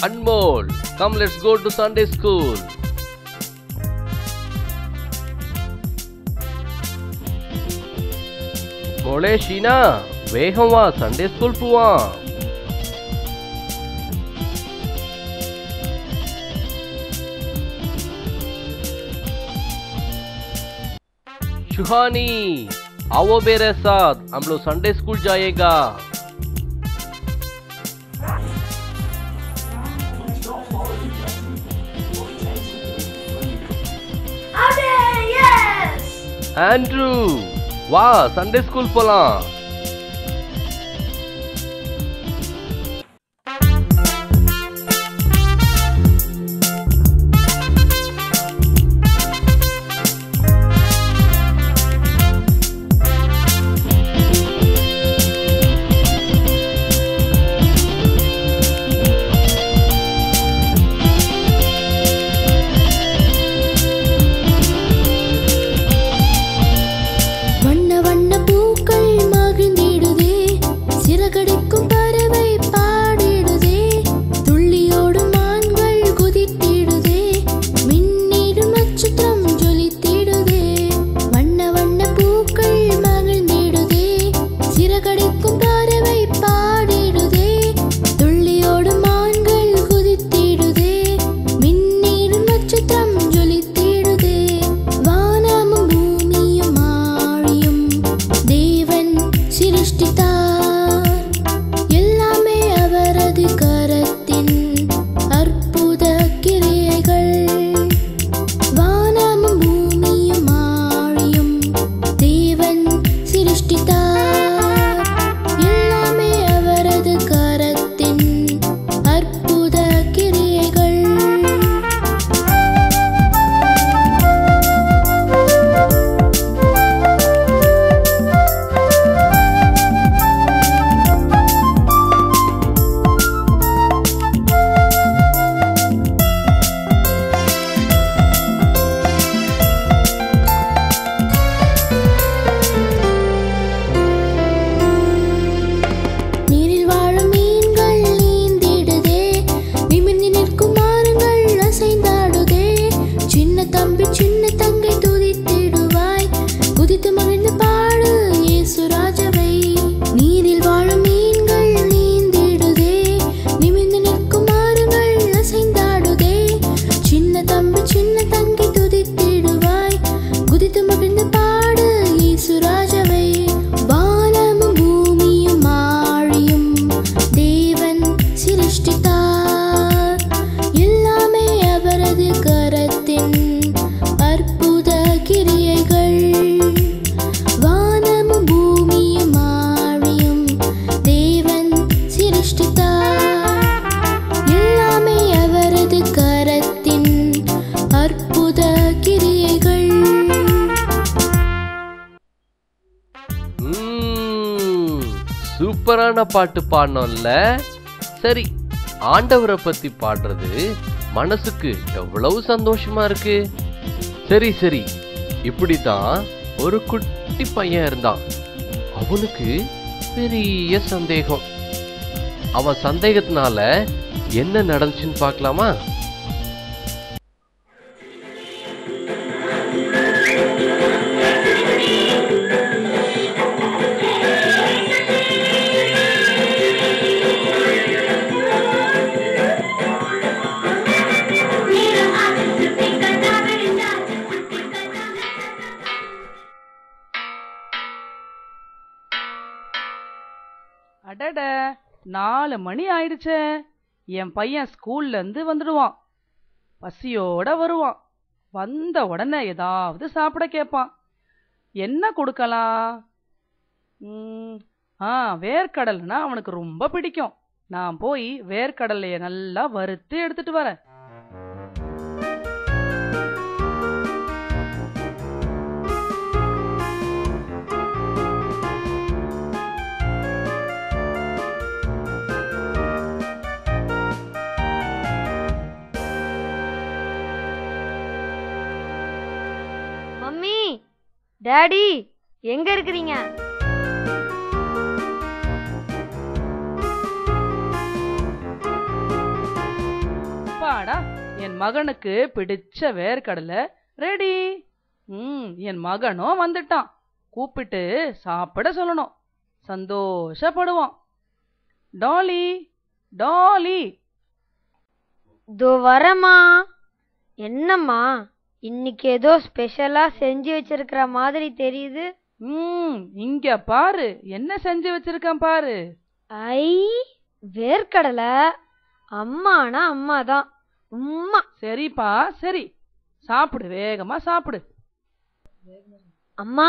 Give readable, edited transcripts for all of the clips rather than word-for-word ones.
Anmol, come let's go to Sunday school. Mole Sheena, வேகம் வா Sunday school போவோம். शुहानी आओ मेरे साथ, हम लोग संडे स्कूल जाएगा। एंड्रू वाह संडे स्कूल போலாம்। சூப்பரான பாட்டு பாடணும்ல. சரி, ஆண்டவரை பத்தி பாடுறது மனசுக்கு எவ்வளவு சந்தோஷமா இருக்கு. சரி சரி, இப்படித்தான் ஒரு குட்டி பையன் இருந்தான். அவனுக்கு பெரிய சந்தேகம். அவன் சந்தேகத்தினால என்ன நடந்துச்சுன்னு பார்க்கலாமா? அடட, 4 மணி ஆயிடுச்சே. என் பையன் ஸ்கூல்ல இருந்து வந்துடுவான். பசியோட வருவான். வந்த உடனே ஏதாவது சாப்பிட கேட்பான். என்ன கொடுக்கலாம்? வேர்க்கடலைன்னா அவனுக்கு ரொம்ப பிடிக்கும். நான் போய் வேர்க்கடலைய நல்லா வறுத்து எடுத்துட்டு வரேன். மம்மி, டாடி எங்க இருக்கிறீங்க? என் மகனுக்கு பிடிச்ச வேர்க்கடலை ரெடி. என் மகனும் வந்துட்டான். கூப்பிட்டு சாப்பிட சொல்லணும். சந்தோஷப்படுவான். Dolly, Dolly. தோ வரமா. என்னம்மா, இன்னைக்கு ஏதோ ஸ்பெஷலா செஞ்சு வச்சிருக்கிற மாதிரி தெரியுது. இங்க பாரு, என்ன செஞ்சு வச்சிருக்கேன் பாரு. ஐ, வேர்க்கடலை. அம்மானா அம்மாதான். உம்மா. சரிப்பா சரி, சாப்பிடு, வேகமா சாப்பிடு. அம்மா,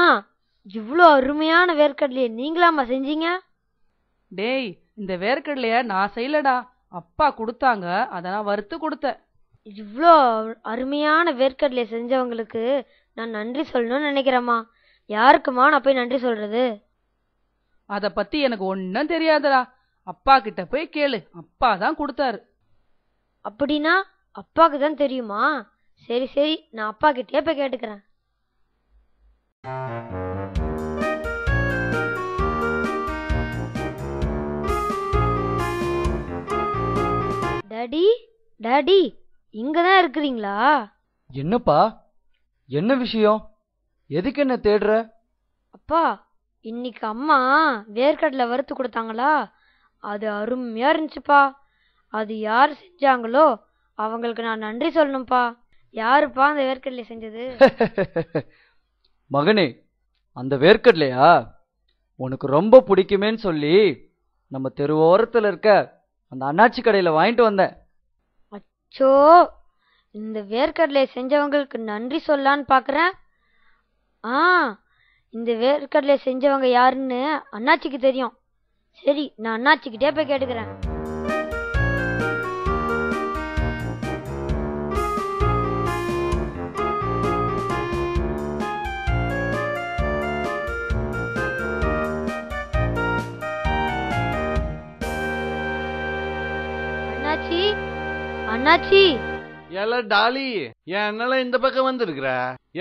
இவ்வளோ அருமையான வேர்க்கடலையை நீங்களாம்மா செஞ்சீங்க? டேய், இந்த வேர்க்கடலைய நான் செய்யலடா, அப்பா கொடுத்தாங்க, அதை நான் வறுத்து கொடுத்தேன். இவ்வளோ அருமையான வேர்க்கடலையை செஞ்சவங்களுக்கு நான் நன்றி சொல்லணும்னு நினைக்கிறேம்மா. யாருக்குமா நான் போய் நன்றி சொல்றது? அத பத்தி எனக்கு ஒன்னும் தெரியாதடா. அப்பா கிட்ட போய் கேளு, அப்பா தான் கொடுத்தாரு. அப்படின்னா அப்பாக்கு தான் தெரியுமா? சரி சரி, நான் அப்பா கிட்டே போய் கேட்டுக்கிறேன். டாடி, டாடி, இங்கதான் இருக்கிறீங்களா? என்னப்பா, என்ன விஷயம்? எதுக்கு என்ன தேடுற? அப்பா, இன்னைக்கு அம்மா வேர்க்கடலை வறுத்து கொடுத்தாங்களா, அது அருமையா இருந்துச்சுப்பா. அது யார் செஞ்சாங்களோ அவங்களுக்கு நான் நன்றி சொல்லணும்ப்பா. யாருப்பா அந்த வேர்க்கடலை செஞ்சது? மகனே, அந்த வேர்க்கடலையா உனக்கு ரொம்ப பிடிக்குமேன்னு சொல்லி நம்ம தெருவோரத்தில் இருக்க அந்த அண்ணாச்சி கடையில் வாங்கிட்டு வந்தேன். அச்சோ, இந்த வேர்க்கடலை செஞ்சவங்களுக்கு நன்றி சொல்லலான்னு பார்க்குறேன். இந்த வேர்க்கடலை செஞ்சவங்க யாருன்னு அண்ணாச்சிக்கு தெரியும். சரி, நான் அண்ணாச்சிக்கிட்டே போய் கேட்டுக்கிறேன். அண்ணாச்சி, அண்ணாச்சி. ஏல டாலி, என்னால இந்த பக்கம் வந்திருக்கிற?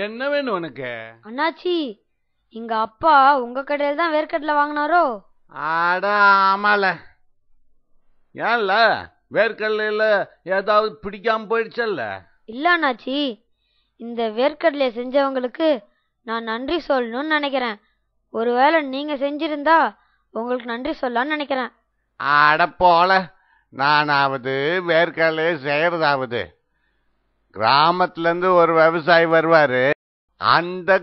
என்ன வேணும் உனக்கு? அண்ணாச்சி, எங்க அப்பா உங்க கடையில தான் வேர்க்கடலை வாங்கினாரோ? ஆட ஆமால. ஏன்ல, வேர்க்கடலையில ஏதாவது பிடிக்காம போயிடுச்சல்ல? இல்ல அண்ணாச்சி, இந்த வேர்க்கடலையை செஞ்சவங்களுக்கு நான் நன்றி சொல்லணும்னு நினைக்கிறேன். ஒருவேளை நீங்க செஞ்சிருந்தா உங்களுக்கு நன்றி சொல்லலாம்னு நினைக்கிறேன். ஆட போல, நானாவது வேர்க்கடலையை செய்யறதாவது. கிராமத்துல இருந்து ஒரு விவசாயி வருவாரு. அந்த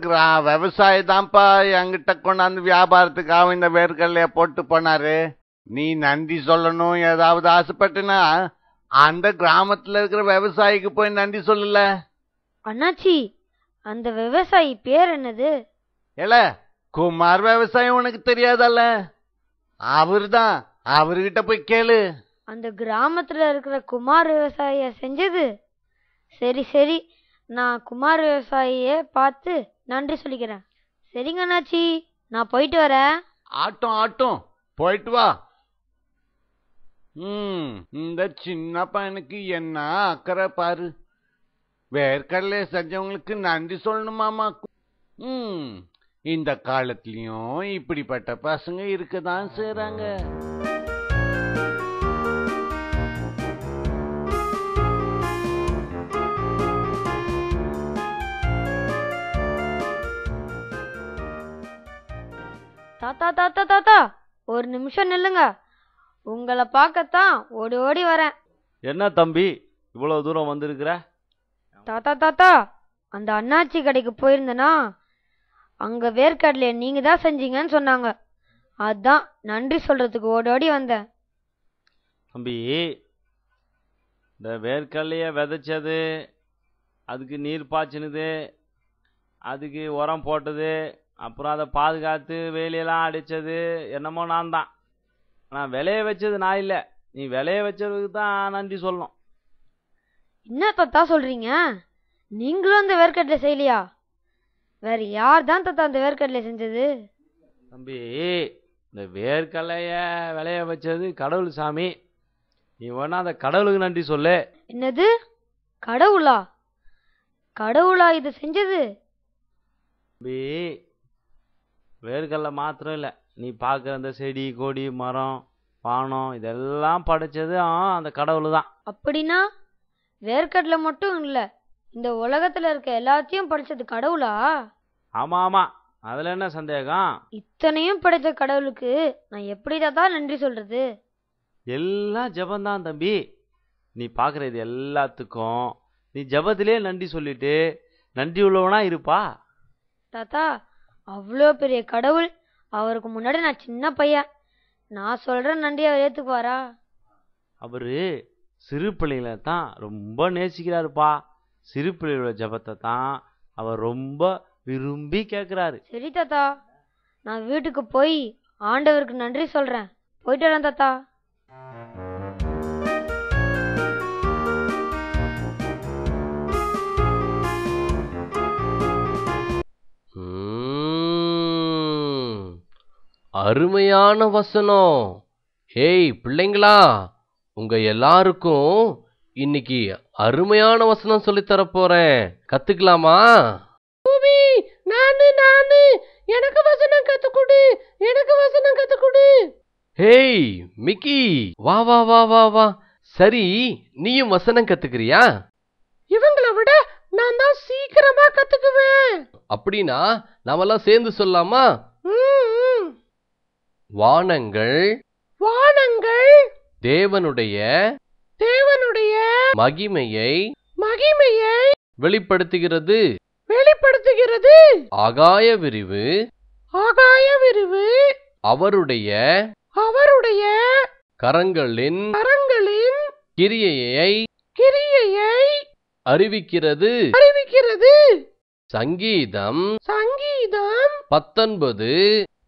விவசாயி தான்ப்பா என்கிட்ட கொண்டாந்து வியாபாரத்துக்காக இந்த வேர்க்கடலைய போட்டு போனாரு. நீ நன்றி சொல்லணும் ஏதாவது ஆசைப்பட்டுனா அந்த கிராமத்துல இருக்கிற விவசாயிக்கு போய் நன்றி சொல்லல. அண்ணாச்சி, அந்த விவசாயி பேர் என்னது? ஏல, குமார் விவசாயம் உனக்கு தெரியாதல்ல? அவருதான், அவர்கிட்ட போய் கேளு. அந்த கிராமத்துல இருக்கிற குமார் விவசாயிய செஞ்சது? சரி சரி, நான் குமார் விவசாயிய பார்த்து நன்றி சொல்லிக்கிறேன். சரிங்க அண்ணாச்சி, நான் போயிட்டு வரேன். ஆட்டம் ஆட்டம், போயிட்டு வா. இந்த சின்ன பையனுக்கு என்ன அக்கறை பாரு. வேர்க்கடலை செஞ்சவங்களுக்கு நன்றி சொல்லணுமாமா. இந்த காலத்திலயும் இப்படிப்பட்ட பசங்க இருக்கதான் செய்றாங்க. தாத்தா தாத்தா தாத்தா, ஒரு நிமிஷம் நில்லுங்க. உங்களை பார்க்கத்தான் ஓடி ஓடி வரேன். என்ன தம்பி, இவ்வளவு தூரம் வந்திருக்கிற? தாத்தா தாத்தா, அந்த அண்ணாச்சி கடைக்கு போயிருந்தேனா, அங்க வேர்க்கடலையை நீங்க தான் செஞ்சீங்கன்னு சொன்னாங்க. அதான் நன்றி சொல்றதுக்கு ஓடி ஓடி வந்தேன். தம்பி, இந்த வேர்க்கடலைய விதைச்சது, அதுக்கு நீர் பாய்ச்சினது, அதுக்கு உரம் போட்டது, அப்புறம் அதை பாதுகாத்து வேலையெல்லாம் அடித்தது என்னமோ நான் தான். நான் விளைய வச்சது நான் இல்லை. நீ விளைய வச்சதுக்கு தான் நன்றி சொல்லணும். என்ன தாத்தா சொல்றீங்க? நீங்களும் அந்த வேர்க்கடலை செய்யலையா? வேற யார் தான் தாத்தா அந்த வேர்க்கடலை செஞ்சது? தம்பி, இந்த வேர்க்கடலைய விளைய வச்சது கடவுள் சாமி. நீ வேணா அந்த கடவுளுக்கு நன்றி சொல்லு. என்னது, கடவுளா? கடவுளா இது செஞ்சது? தம்பி, வேர்க்கடலை மாத்திரம் இல்லை, நீ பார்க்குற அந்த செடி கொடி மரம் வானம் இதெல்லாம் படைச்சது அந்த கடவுள் தான். அப்படின்னா வேர்க்கடலை மட்டும் இல்ல, இந்த உலகத்துல இருக்க எல்லாத்தையும் படைச்சது கடவுளா? ஆமாம் ஆமாம், அதில் என்ன சந்தேகம்? இத்தனையும் படைச்ச கடவுளுக்கு நான் எப்படி தாத்தா நன்றி சொல்றது? எல்லாம் ஜபந்தான் தம்பி. நீ பார்க்குறது எல்லாத்துக்கும் நீ ஜபத்திலே நன்றி சொல்லிட்டு நன்றி உள்ளவனா இருப்பா. தாத்தா, அவ்வளோ பெரிய கடவுள், அவருக்கு முன்னாடி நான் சின்ன பையன், நான் சொல்ற நன்றி அவர் ஏத்துக்குவாரா? அவர் சிறு பிள்ளைகளை தான் ரொம்ப நேசிக்கிறாருப்பா. சிறு பிள்ளைகளோட ஜபத்தை தான் அவர் ரொம்ப விரும்பி கேட்குறாரு. சரி தாத்தா, நான் வீட்டுக்கு போய் ஆண்டவருக்கு நன்றி சொல்றேன். போயிட்டு வரேன் தாத்தா. அருமையான வசனம். ஏய் பிள்ளைங்களா, உங்க எல்லாருக்கும் இன்னைக்கு அருமையான வசனம் சொல்லித்தர போறேன். கத்துக்கலாமா? நானு எனக்கு வசனம் கத்துக்குடு, எனக்கு வசனம் கத்துக்குடு. ஹேய் மிக்கி, வா வா வா வா வா. சரி, நீயும் வசனம் கத்துக்கிறியா? இவங்களை விட நான் தான் சீக்கிரமா கத்துக்குவேன். அப்படின்னா நாமெல்லாம் சேர்ந்து சொல்லலாமா? வானங்கள் வானங்கள் தேவனுடைய தேவனுடைய மகிமையை மகிமையை வெளிப்படுத்துகிறது வெளிப்படுத்துகிறது. ஆகாய விரிவு ஆகாய விரிவு அவருடைய அவருடைய கரங்களின் கரங்களின் கிரியையை கிரியையை அறிவிக்கிறது அறிவிக்கிறது. சங்கீதம் சங்கீதம் 19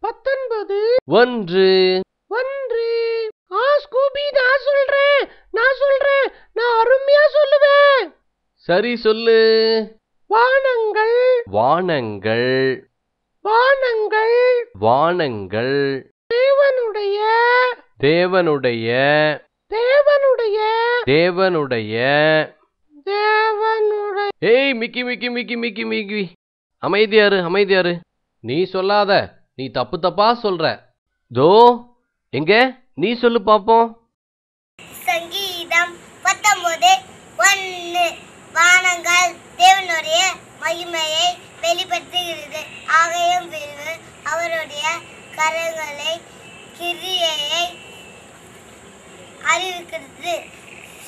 19 1 1. ஸ்கூபி, நான் சொல்றேன், நான் அருமையா சொல்லுவேன். சரி சொல்லு. வானங்கள் வானங்கள் வானங்கள் வானங்கள் தேவனுடைய தேவனுடைய தேவனுடைய தேவனுடைய தேவனுடைய. ஏய் Mickey Mickey Mickey Mickey Mickey, அமைதியாரு அமைதியாரு. நீ சொல்லாத, நீ தப்பு தப்பா சொல்ற. தோ எங்க நீ சொல்லு பாப்போம். சங்கீதம் 19:1. வானங்கள் தேவனுடைய மகிமையை வெளிப்படுத்துகிறது. ஆகாயம் விரிவு அவருடைய கரங்களை கிரியையை அறிவிக்கிறது.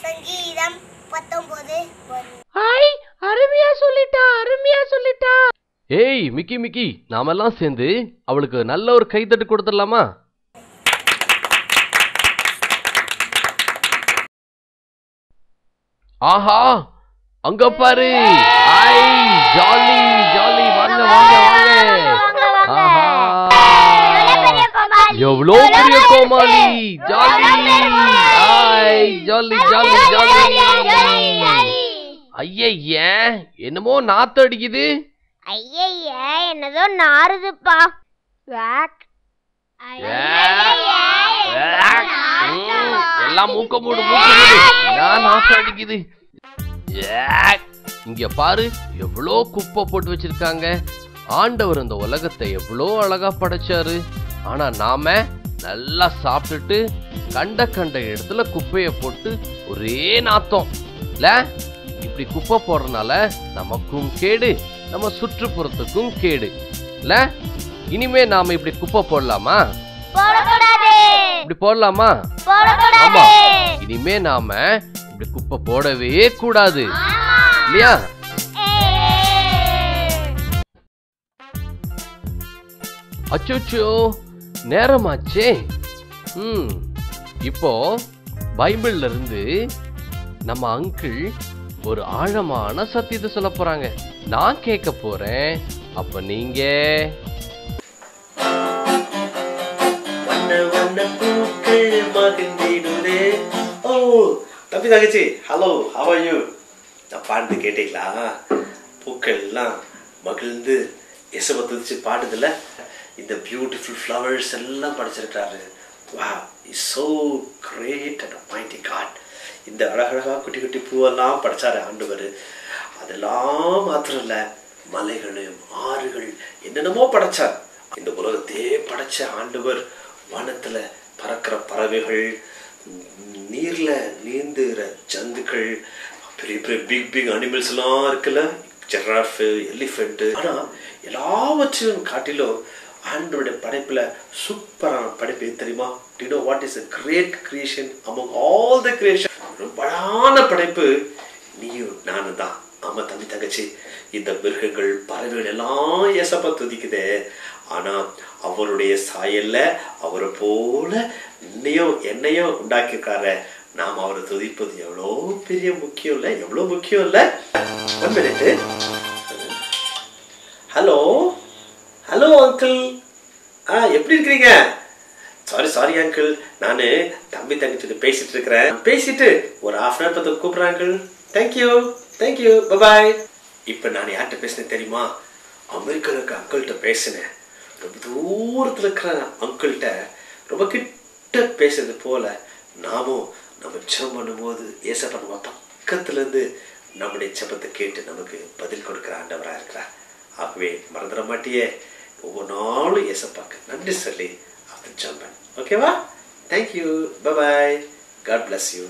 சங்கீதம் 19:1. ஹாய், அருமையா சொல்லிட்டா, அருமையா சொல்லிட்டா. ஏய் மிக்கி மிக்கி, நாமெல்லாம் சேர்ந்து அவளுக்கு நல்ல ஒரு கைத்தட்டு கொடுத்துடலாமா? ஆஹா, அங்க பாரு. ஐ ஜாலி ஜாலி, வாங்க வாங்க வாங்க. ஆஹா, எவ்வளோ பெரிய கோமாளி. ஜாலி ஐ ஜாலி ஜாலி ஜாலி. ஐய, என்னமோ நாத்து அடிக்குது. ஐய, என்னதோ நாறுதுப்பா. எல்லாம் மூக்க மூடு மூக்க மூடு. நான் நாத்து அடிக்குது. இங்க பாரு, எவ்வளோ குப்பை போட்டு வச்சிருக்காங்க. ஆண்டவர் இந்த உலகத்தை எவ்வளோ அழகா படைச்சாரு. ஆனா நாம நல்லா சாப்பிட்டுட்டு கண்ட கண்ட இடத்துல குப்பைய போட்டு ஒரே நாத்தம் இல்ல. இப்படி குப்பை போடுறதுனால நமக்கும் கேடு, நம்ம சுற்றுப்புறத்துக்கும் கேடு இல்ல. இனிமே நாம இப்படி குப்பை போடலாமா? இப்படி போடலாமா? ஆமா, இனிமே நாம இப்படி குப்பை போடவே கூடாது இல்லையா? அச்சோச்சோ, நேரமாச்சே. இப்போ பைபிள்ல இருந்து நம்ம அங்கிள் ஒரு ஆழமான சத்தியத்தை சொல்ல போறாங்க. நான் கேட்க போறேன், அப்ப நீங்க தம்பி தங்கச்சி, ஹலோ, ஹவ் ஆர் யூ? நான் பாட்டு கேட்டீங்களா? பூக்கள் எல்லாம் மகிழ்ந்து எசப துதிச்சு பாடுதுல. இந்த பியூட்டிஃபுல் ஃப்ளவர்ஸ் எல்லாம் படைச்சிருக்காரு. வா, is so great and mighty God. இந்த அழகழகா குட்டி குட்டி பூவெல்லாம் படைச்சாரு ஆண்டவர். அதெல்லாம் மாத்திரம் இல்ல, மலைகள், ஆறுகள், என்னென்னமோ படைச்சார். இந்த உலகத்தையே படைச்ச ஆண்டவர் வானத்துல பறக்கிற பறவைகள், நீர்ல நீந்துகிற ஜந்துக்கள், பெரிய பெரிய பிக் பிக் அனிமல்ஸ் எல்லாம் இருக்குல்ல, ஜிராஃப், எலிஃபென்ட். ஆனா எல்லாவற்றையும் காட்டிலும் ஆண்டவருடைய படைப்புல சூப்பரான படைப்பு தெரியுமா? Do you know what is a great creation among all the creation? ரொம்ப அழகான படைப்பு நீயும் நானும் தான். ஆமா தம்பி தங்கச்சி, இந்த மிருகங்கள் பறவைகள் எல்லாம் ஏசப்பா துதிக்குதே. ஆனா அவருடைய சாயல்ல அவரை போல என்னையும் உண்டாக்கிருக்காரு. நாம் அவரை துதிப்பது எவ்வளோ பெரிய முக்கியம் இல்ல, எவ்வளவு முக்கியம் இல்ல. 1 minute. ஹலோ ஹலோ அங்கிள், எப்படி இருக்கிறீங்க? சாரி அங்கிள், நானு தம்பி தங்கச்சிட்டு பேசிட்டு இருக்கிறேன். பேசிட்டு ஒரு 1/2 hour பார்த்து கூப்பிடுறேன் அங்கிள். Thank you bye. இப்ப நான் யார்கிட்ட பேசினேன் தெரியுமா? அமெரிக்கால இருக்க அங்கிள்கிட்ட பேசினேன். ரொம்ப தூரத்துல இருக்கிற அங்கிள்கிட்ட ரொம்ப கிட்ட பேசுறது போல நாமும் நம்ம ஜெபம் பண்ணும்போது ஏசப்பா நம்ம பக்கத்துல இருந்து நம்முடைய ஜெபத்தை கேட்டு நமக்கு பதில் கொடுக்கிற ஆண்டவரா இருக்கிறார். ஆகவே மறந்துட மாட்டியே, ஒவ்வொரு நாளும் ஏசப்பாக்கு நன்றி சொல்லி அவர் ஜெபம். ஓகேவா? Thank you, bye. God bless you.